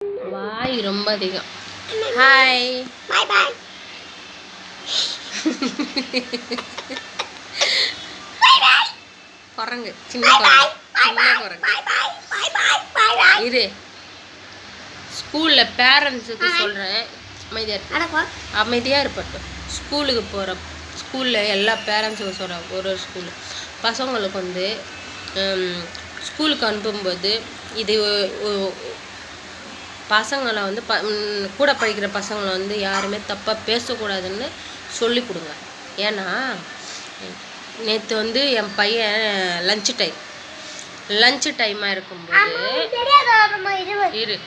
வாய் ரொம்ப அதிகம். Hi bye பாய் குரங்கு, சின்ன குரங்கு இரு. ஸ்கூலில் பேரண்ட்ஸுக்கு சொல்கிறேன், அமைதியாக இருப்பட்டும். ஸ்கூலுக்கு போகிற ஸ்கூலில் எல்லா பேரண்ட்ஸுக்கும் சொல்கிறேன். ஒரு ஸ்கூலு பசங்களுக்கு வந்து ஸ்கூலுக்கு அனுப்பும்போது இது பசங்களை வந்து கூட படிக்கிற பசங்களை வந்து யாருமே தப்பாக பேசக்கூடாதுன்னு சொல்லி கொடுங்க. ஏன்னா நேற்று வந்து என் பையன் லஞ்சு டைமாக இருக்கும்போது இரு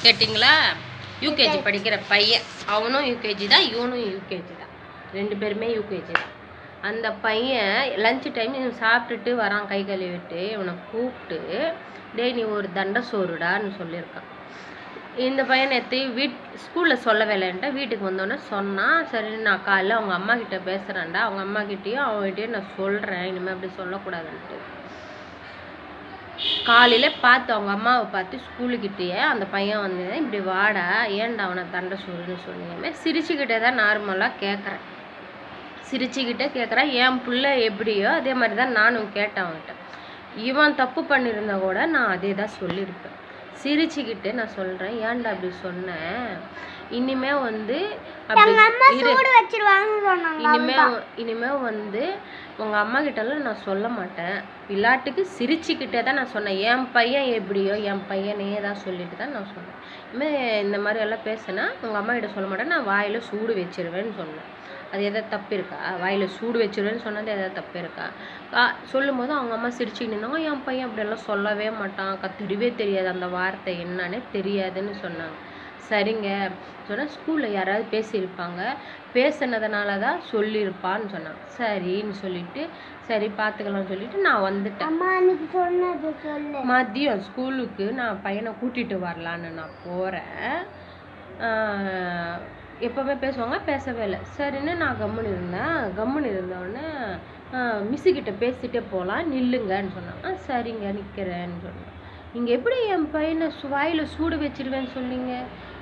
கேட்டிங்களா? யூகேஜி படிக்கிற பையன், அவனும் யூகேஜி தான், இவனும் யூகேஜி தான், 2 பேருமே யூகேஜி தான். அந்த பையன் லஞ்சு டைம் சாப்பிட்டுட்டு வரான், கை கழுவிட்டு. இவனை கூப்பிட்டு, டேய் நீ ஒரு தண்டை சோறுடான்னு சொல்லியிருக்கான். இந்த பையன் நேற்று ஸ்கூலில் சொல்ல வேலைன்ட்டு வீட்டுக்கு வந்தோடனே சொன்னான். சரி நான் காலையில் அவங்க அம்மா கிட்டே பேசுகிறேன்டா, அவங்க அம்மாக்கிட்டேயும் அவங்ககிட்டயும் நான் சொல்கிறேன், இனிமேல் அப்படி சொல்லக்கூடாதுன்ட்டு. காலையில் பார்த்து அவங்க அம்மாவை பார்த்து ஸ்கூலுக்கிட்டேயே அந்த பையன் வந்து, இப்படி வாடா, ஏன்டா அவனை தண்டை சோறுன்னு சொன்னீங்க. சிரிச்சுக்கிட்டே தான் நார்மலாக கேட்குறேன், சிரிச்சுக்கிட்டே கேட்குறேன். என் பிள்ளை எப்படியோ அதே மாதிரி தான் நானும் கேட்டேன் அவன்கிட்ட. இவன் தப்பு பண்ணியிருந்தா கூட நான் அதே தான் சொல்லியிருப்பேன். சிரிச்சுக்கிட்டு நான் சொல்கிறேன், ஏன்டா அப்படி சொன்னேன், இனிமே வந்து இனிமே வந்து உங்கள் அம்மா கிட்டலாம் நான் சொல்ல மாட்டேன். விளையாட்டுக்கு சிரிச்சுக்கிட்டே தான் நான் சொன்னேன். என் பையன் எப்படியோ என் பையனையே தான் சொல்லிட்டு தான் நான் சொன்னேன். இனிமேல் இந்த மாதிரி எல்லாம் பேசினா உங்கள் அம்மா கிட்ட சொல்ல மாட்டேன், நான் வாயில் சூடு வச்சிருவேன்னு சொன்னேன். அது எதாவது தப்பு இருக்கா? வாயில் சூடு வச்சிருவேன்னு சொன்னது எதாவது தப்பு இருக்கா? சொல்லும் போது அவங்க அம்மா சிரிச்சுக்கிட்டு இருந்தாங்க. என் பையன் அப்படியெல்லாம் சொல்லவே மாட்டான், தெரியவே தெரியாது, அந்த வார்த்தை என்னன்னே தெரியாதுன்னு சொன்னாங்க. சரிங்க சொன்னால், ஸ்கூலில் யாராவது பேசியிருப்பாங்க, பேசினதுனால தான் சொல்லியிருப்பான்னு சொன்னாங்க. சரின்னு சொல்லிட்டு, சரி பார்த்துக்கலாம்னு சொல்லிட்டு நான் வந்துட்டேன். மதியம் ஸ்கூலுக்கு நான் பையனை கூட்டிகிட்டு வரலான்னு நான் போகிறேன். எப்போவுமே பேசுவாங்க, பேசவே இல்லை. சரின்னு நான் கம்முன்னு இருந்தோடனே மிஸ்ஸுக்கிட்ட பேசிகிட்டே போகலாம், நில்லுங்கன்னு சொன்னாங்க. சரிங்க நிற்கிறேன்னு சொன்னேன். நீங்கள் எப்படி என் பையனை வாயில் சூடு வச்சிருவேன்னு சொன்னீங்க?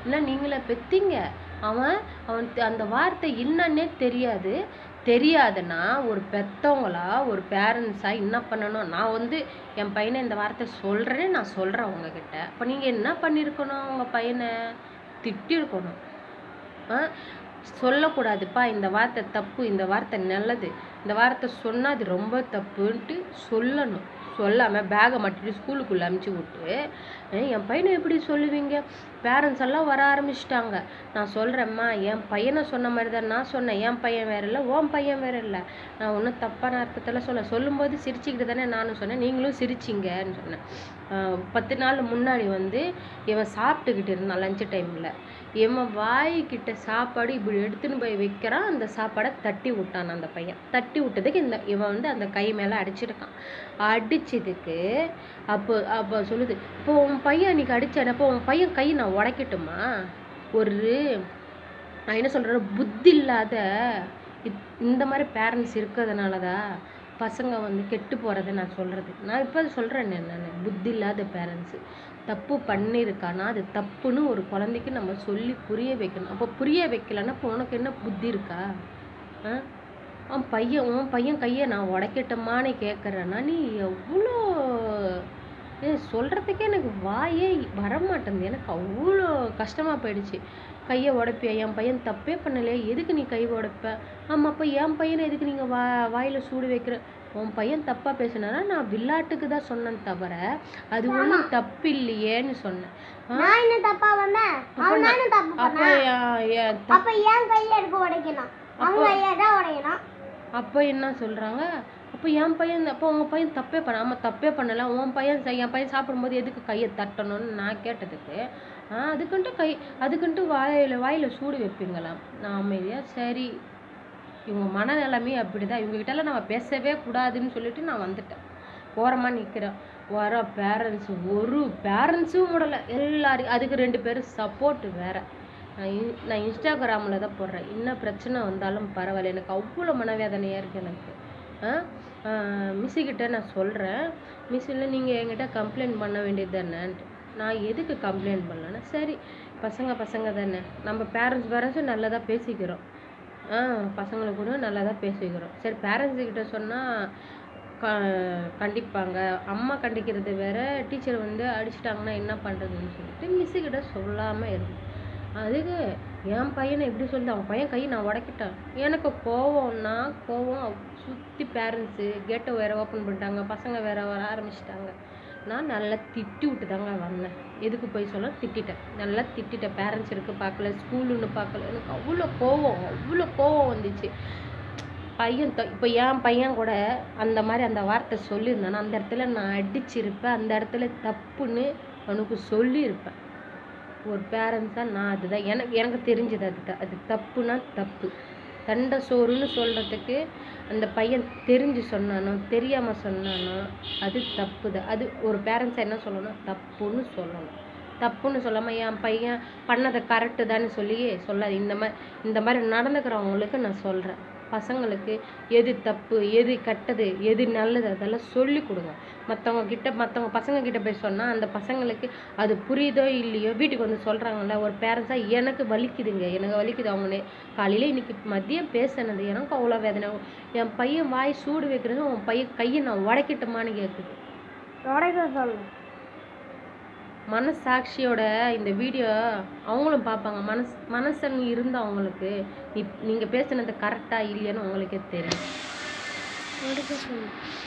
இல்லை நீங்களே பெற்றீங்க. அவன் அந்த வார்த்தை என்னன்னே தெரியாதுன்னா ஒரு பெற்றவங்களா, ஒரு பேரண்ட்ஸாக என்ன பண்ணணும்? நான் வந்து என் பையனை இந்த வார்த்தை சொல்கிறேன்னு நான் சொல்கிறேன் உங்ககிட்ட. அப்போ நீங்கள் என்ன பண்ணியிருக்கணும்? உங்கள் பையனை திட்டிருக்கணும். சொல்லக்கூடாதுப்பா, இந்த வார்த்தை தப்பு, இந்த வார்த்தை நல்லது, இந்த வார்த்தை சொன்னால் அது ரொம்ப தப்புன்ட்டு சொல்லணும். சொல்லாமல் பேகை மாட்டிட்டு ஸ்கூலுக்குள்ளே அமுச்சு விட்டு, என் பையனை எப்படி சொல்லுவீங்க? பேரண்ட்ஸ் எல்லாம் வர ஆரம்பிச்சிட்டாங்க. நான் சொல்கிறேம்மா, என் பையனை சொன்ன மாதிரி தான் நான் சொன்னேன். என் பையன் வேறு இல்லை, உன் பையன் வேறு இல்லை, நான் ஒன்றும் தப்பான அர்த்தத்தில் சொல்லும்போது சிரிச்சுக்கிட்டு தானே நானும் சொன்னேன், நீங்களும் சிரிச்சிங்கன்னு சொன்னேன். 10 நாள் முன்னாடி வந்து இவன் சாப்பிட்டுக்கிட்டு இருந்தான் லஞ்சு டைமில். இவன் வாய்க்கிட்ட சாப்பாடு இப்படி எடுத்துன்னு போய் வைக்கிறான். அந்த சாப்பாடை தட்டி விட்டான் அந்த பையன். தட்டி விட்டதுக்கு இவன் வந்து அந்த கை மேலே அடிச்சிருக்கான். அடிச்சதுக்கு அப்போ சொல்லுது, இப்போ உன் பையன் அன்றைக்கி அடித்தானே, இப்போ உன் பையன் கை நான் உடைக்கட்டுமா? நான் என்ன சொல்கிறேன், புத்தி இல்லாத இந்த மாதிரி பேரண்ட்ஸ் இருக்கிறதுனால தான் பசங்க வந்து கெட்டு போகிறத நான் சொல்கிறது. நான் இப்போ சொல்கிறேன், நான் புத்தி இல்லாத பேரண்ட்ஸு தப்பு பண்ணியிருக்கானா அது தப்புன்னு ஒரு குழந்தைக்கு நம்ம சொல்லி புரிய வைக்கணும். அப்போ புரிய வைக்கலன்னா இப்போ உனக்கு என்ன புத்தி இருக்கா? உன் பையன் கையை நான் உடைக்கட்டுமான்னு கேட்குறேன்னா நீ எவ்வளோ சொல்கிறதுக்கே எனக்கு வாயே வரமாட்டேங்குது. எனக்கு அவ்வளோ கஷ்டமாக போயிடுச்சு. கையை உடைப்பியா? என் பையன் தப்பே பண்ணலையே, எதுக்கு நீ கை உடைப்ப? ஆமாம், அப்போ என் பையனை எதுக்கு நீங்கள் வாயில் சூடு வைக்கிற? உன் பையன் தப்பாக பேசினாரா? நான் விளையாட்டுக்கு தான் சொன்னேன் தவிர அது ஒன்றும் தப்பு இல்லையேன்னு சொன்னேன். அப்போ என்ன சொல்கிறாங்க, அப்போ என் பையன், அப்போ உங்கள் பையன் தப்பே ஆமாம் தப்பே பண்ணலை, என் பையன் சாப்பிடும்போது எதுக்கு கையை தட்டணும்னு நான் கேட்டதுக்கு, அதுக்குன்ட்டு வாயில் சூடு வைப்பீங்களாம். நான் அமைதியாக சரி, இவங்க மனநிலைமை அப்படி தான், இவங்ககிட்டலாம் நம்ம பேசவே கூடாதுன்னு சொல்லிட்டு நான் வந்துட்டேன். ஓரமாக நிற்கிறேன். வர பேரண்ட்ஸும் விடலை, எல்லாரும் அதுக்கு 2 பேரும் சப்போர்ட்டு வேறு. நான் இன்ஸ்டாகிராமில் தான் போடுறேன். என்ன பிரச்சனை வந்தாலும் பரவாயில்ல, எனக்கு அவ்வளோ மனவேதனையாக இருக்குது எனக்கு. மிஸ்ஸுக்கிட்ட நான் சொல்கிறேன், மிஸ் இல்லை நீங்கள் என்கிட்ட கம்ப்ளைண்ட் பண்ண வேண்டியது தானேன்ட்டு. நான் எதுக்கு கம்ப்ளைண்ட் பண்ணலன்னா, சரி பசங்க தானே, நம்ம பேரண்ட்ஸும் நல்லா தான் பேசிக்கிறோம், பசங்களை கூட நல்லா தான் பேசிக்கிறோம். சரி பேரண்ட்ஸுக்கிட்ட சொன்னால் கண்டிப்பாங்க, அம்மா கண்டிக்கிறது வேற, டீச்சர் வந்து அடிச்சிட்டாங்கன்னா என்ன பண்ணுறதுன்னு சொல்லிட்டு மிஸ்ஸுக்கிட்ட சொல்லாமல் இருக்கு. அதுக்கு என் பையனை எப்படி சொல்லுது, அவன் பையன் கையை நான் உடைக்கிட்டேன். எனக்கு கோவம்னா கோவம், சுற்றி பேரண்ட்ஸு கேட்டை வேற ஓப்பன் பண்ணிட்டாங்க, பசங்க வேற வர ஆரம்பிச்சிட்டாங்க. நான் நல்லா திட்டி விட்டு தாங்க வந்தேன். எதுக்கு போய் சொல்ல, திட்டிட்டேன், நல்லா திட்டிட்டேன். பேரண்ட்ஸ் இருக்கு பார்க்கல, ஸ்கூலுன்னு பார்க்கல, எனக்கு அவ்வளோ கோவம் வந்துச்சு. பையன் இப்போ என் பையன் கூட அந்த மாதிரி அந்த வார்த்தை சொல்லியிருந்தானா அந்த இடத்துல நான் அடிச்சிருப்பேன், அந்த இடத்துல தப்புன்னு அவனுக்கு சொல்லியிருப்பேன். ஒரு பேரண்ட்ஸாக நான் அதுதான் எனக்கு தெரிஞ்சது. அது தப்புனா தப்பு. தண்டை சோறுன்னு சொல்கிறதுக்கு அந்த பையன் தெரிஞ்சு சொன்னானோ தெரியாமல் சொன்னானோ அது தப்பு தான். அது ஒரு பேரண்ட்ஸாக என்ன சொல்லணும், தப்புன்னு சொல்லாமல் என் பையன் பண்ணதை கரெக்டு தான்னு சொல்லாது. இந்த மாதிரி நடந்துக்கிறவங்களுக்கு நான் சொல்கிறேன், பசங்களுக்கு எது தப்பு எது கெட்டது எது நல்லது அதெல்லாம் சொல்லி கொடுங்க. மற்றவங்க பசங்க கிட்ட போய் சொன்னால் அந்த பசங்களுக்கு அது புரியுதோ இல்லையோ வீட்டுக்கு வந்து சொல்கிறாங்கல்ல. ஒரு பேரண்ட்ஸாக எனக்கு வலிக்குது. அவங்க காலையில் இன்னைக்கு மதியம் பேசினது எனக்கு அவ்வளோ வேதனை. என் பையன் வாய் சூடு வைக்கிறது, உன் பையன் கையை நான் உடைக்கட்டுமான்னு கேட்குது. மனசாட்சியோட இந்த வீடியோ அவங்களும் பார்ப்பாங்க. மனசன் இருந்த அவங்களுக்கு நீங்கள் பேசுனது கரெக்டாக இல்லையான்னு உங்களுக்கே தெரியும்.